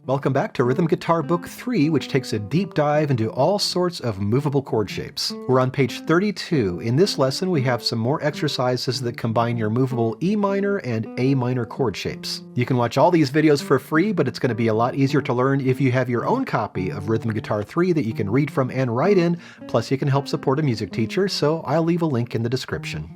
Welcome back to Rhythm Guitar Book 3, which takes a deep dive into all sorts of movable chord shapes. We're on page 32. In this lesson, we have some more exercises that combine your movable E minor and A minor chord shapes. You can watch all these videos for free, but it's going to be a lot easier to learn if you have your own copy of Rhythm Guitar 3 that you can read from and write in, plus you can help support a music teacher, so I'll leave a link in the description.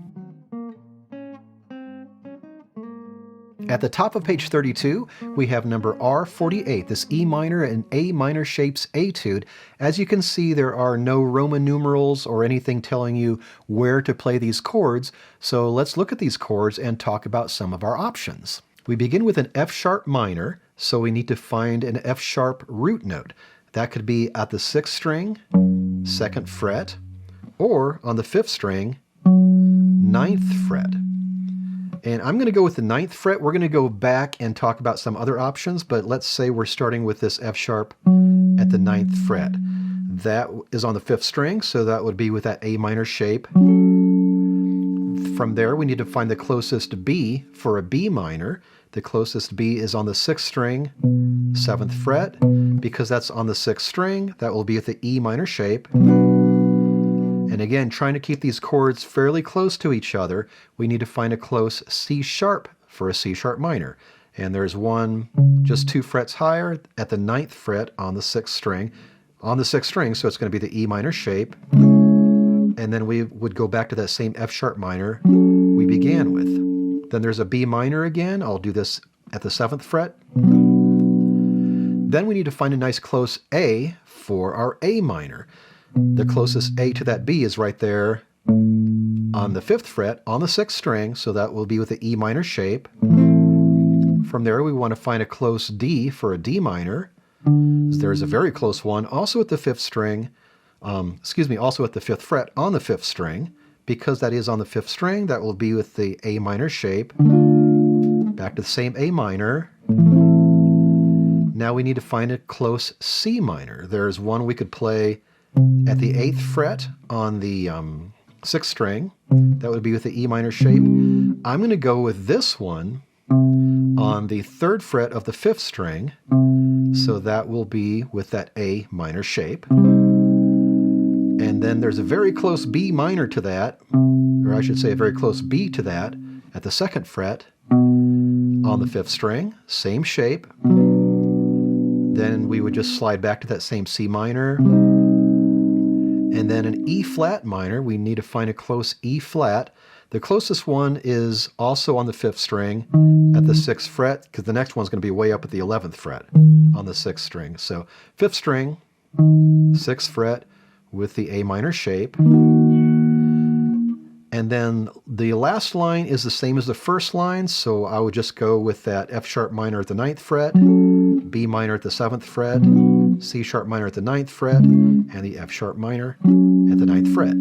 At the top of page 32, we have number R48, this E minor and A minor shapes etude. As you can see, there are no Roman numerals or anything telling you where to play these chords, so let's look at these chords and talk about some of our options. We begin with an F sharp minor, so we need to find an F sharp root note. That could be at the 6th string, 2nd fret, or on the 5th string, 9th fret. And I'm going to go with the 9th fret. We're going to go back and talk about some other options, but let's say we're starting with this F sharp at the 9th fret. That is on the 5th string, so that would be with that A minor shape. From there, we need to find the closest B for a B minor. The closest B is on the 6th string, 7th fret. Because that's on the 6th string, that will be at the E minor shape. And again, trying to keep these chords fairly close to each other, we need to find a close C sharp for a C sharp minor. And there's one just 2 frets higher at the 9th fret on the 6th string. On the 6th string, so it's going to be the E minor shape. And then we would go back to that same F sharp minor we began with. Then there's a B minor again. I'll do this at the 7th fret. Then we need to find a nice close A for our A minor. The closest A to that B is right there on the 5th fret on the 6th string, so that will be with the E minor shape. From there, we want to find a close D for a D minor. There's a very close one also at the 5th string, also at the 5th fret on the 5th string. Because that is on the 5th string, that will be with the A minor shape. Back to the same A minor. Now we need to find a close C minor. There's one we could play at the 8th fret on the 6th string. That would be with the E minor shape. I'm going to go with this one on the 3rd fret of the 5th string, so that will be with that A minor shape. And then there's a very close B minor to that, or I should say a very close B to that, at the 2nd fret on the 5th string, same shape. Then we would just slide back to that same C minor. And then an E flat minor, we need to find a close E flat. The closest one is also on the 5th string at the 6th fret, because the next one's going to be way up at the 11th fret on the 6th string. So 5th string, 6th fret with the A minor shape. And then the last line is the same as the first line, so I would just go with that F sharp minor at the 9th fret, B minor at the 7th fret, C sharp minor at the 9th fret, and the F sharp minor at the 9th fret.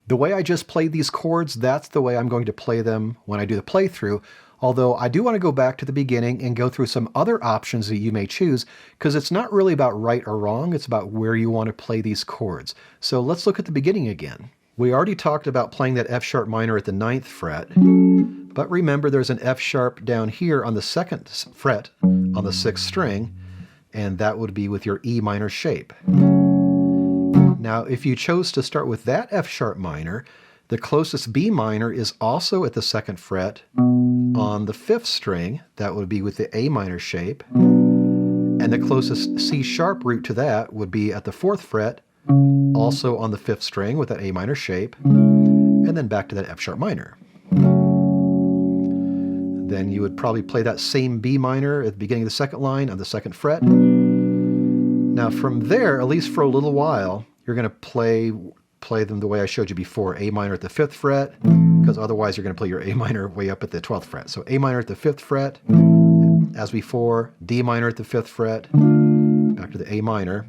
The way I just played these chords, that's the way I'm going to play them when I do the playthrough, although I do want to go back to the beginning and go through some other options that you may choose, because it's not really about right or wrong, it's about where you want to play these chords. So let's look at the beginning again. We already talked about playing that F sharp minor at the 9th fret, but remember there's an F sharp down here on the 2nd fret on the 6th string, and that would be with your E minor shape. Now, if you chose to start with that F sharp minor, the closest B minor is also at the 2nd fret on the 5th string. That would be with the A minor shape. And the closest C sharp root to that would be at the 4th fret, also on the 5th string with that A minor shape, and then back to that F sharp minor. Then you would probably play that same B minor at the beginning of the 2nd line on the 2nd fret. Now from there, at least for a little while, you're going to play them the way I showed you before, A minor at the 5th fret, because otherwise you're going to play your A minor way up at the 12th fret. So A minor at the 5th fret, as before, D minor at the 5th fret, back to the A minor.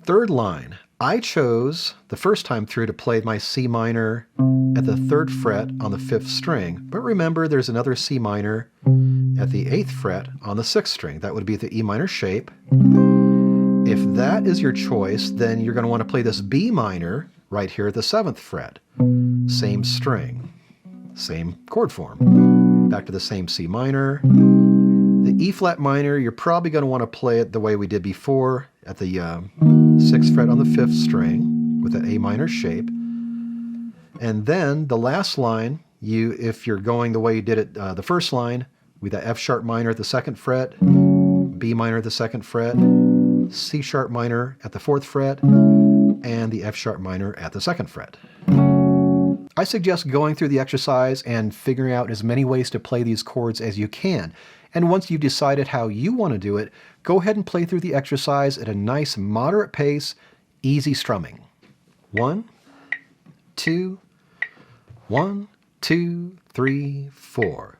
3rd line, I chose the first time through to play my C minor at the 3rd fret on the 5th string, but remember there's another C minor at the 8th fret on the 6th string. That would be the E minor shape. If that is your choice, then you're going to want to play this B minor right here at the 7th fret. Same string, same chord form. Back to the same C minor, the an E flat minor, you're probably going to want to play it the way we did before, at the 6th fret on the 5th string with an A minor shape. And then the last line, if you're going the way you did it the first line, with the F sharp minor at the 2nd fret, B minor at the 2nd fret, C sharp minor at the 4th fret, and the F sharp minor at the 2nd fret. I suggest going through the exercise and figuring out as many ways to play these chords as you can. And once you've decided how you want to do it, go ahead and play through the exercise at a nice moderate pace, easy strumming. 1, 2, 1, 2, 3, 4.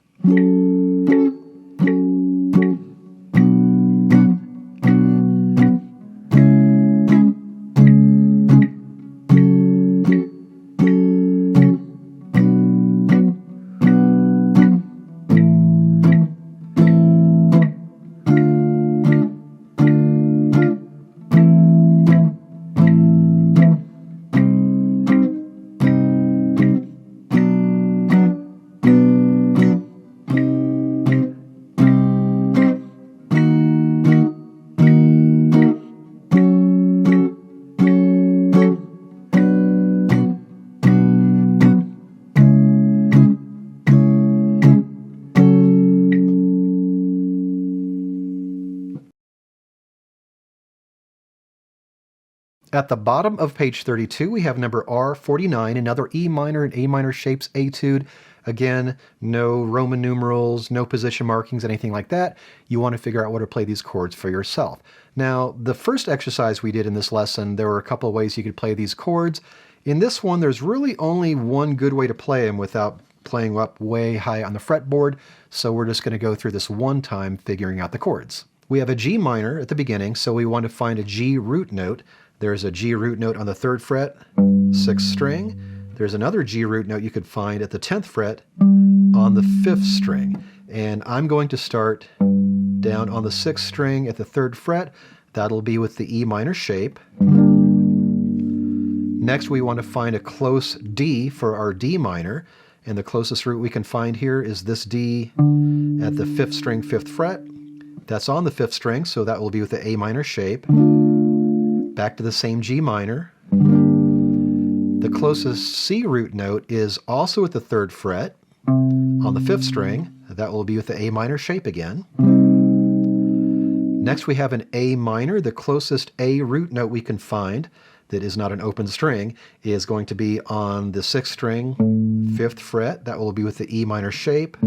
At the bottom of page 32, we have number R49, another E minor and A minor shapes etude. Again, no Roman numerals, no position markings, anything like that. You want to figure out what to play these chords for yourself. Now, the first exercise we did in this lesson, there were a couple of ways you could play these chords. In this one, there's really only one good way to play them without playing up way high on the fretboard, so we're just going to go through this one time figuring out the chords. We have a G minor at the beginning, so we want to find a G root note. There's a G root note on the 3rd fret, 6th string. There's another G root note you could find at the 10th fret on the 5th string. And I'm going to start down on the 6th string at the 3rd fret. That'll be with the E minor shape. Next, we want to find a close D for our D minor. And the closest root we can find here is this D at the 5th string, 5th fret. That's on the 5th string, so that will be with the A minor shape. Back to the same G minor. The closest C root note is also at the 3rd fret on the 5th string. That will be with the A minor shape again. Next we have an A minor. The closest A root note we can find that is not an open string is going to be on the 6th string, 5th fret. That will be with the E minor shape.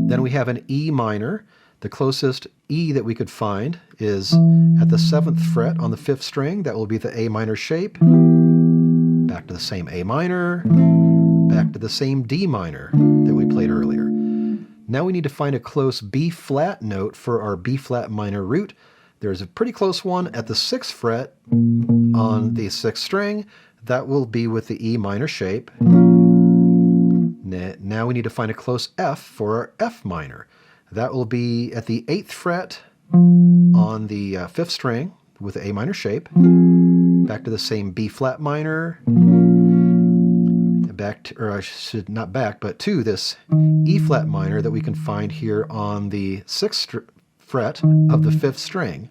Then we have an E minor. The closest E that we could find is at the 7th fret on the 5th string. That will be the A minor shape. Back to the same A minor. Back to the same D minor that we played earlier. Now we need to find a close B flat note for our B flat minor root. There's a pretty close one at the 6th fret on the 6th string. That will be with the E minor shape. Now we need to find a close F for our F minor. That will be at the 8th fret on the 5th string with the A minor shape. Back to the same B flat minor. Back to, or I should not back, but to this E flat minor that we can find here on the 6th fret of the 5th string.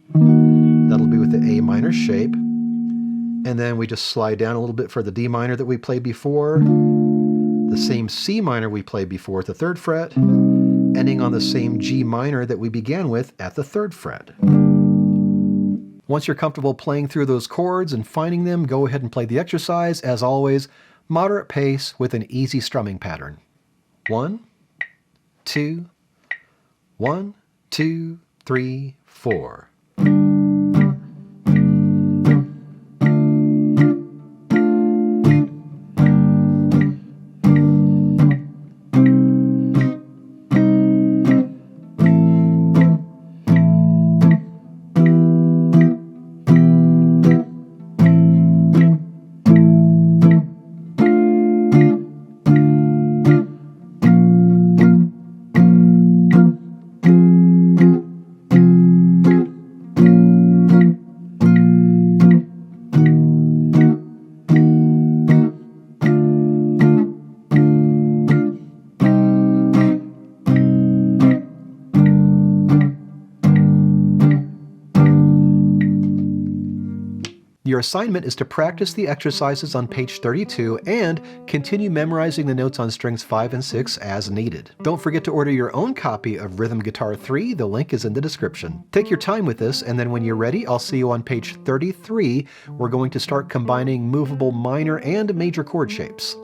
That'll be with the A minor shape. And then we just slide down a little bit for the D minor that we played before. The same C minor we played before at the 3rd fret. Ending on the same G minor that we began with at the 3rd fret. Once you're comfortable playing through those chords and finding them, go ahead and play the exercise. As always, moderate pace with an easy strumming pattern. 1, 2, 1, 2, 3, 4. Your assignment is to practice the exercises on page 32 and continue memorizing the notes on strings 5 and 6 as needed. Don't forget to order your own copy of Rhythm Guitar 3, the link is in the description. Take your time with this, and then when you're ready, I'll see you on page 33. We're going to start combining movable minor and major chord shapes.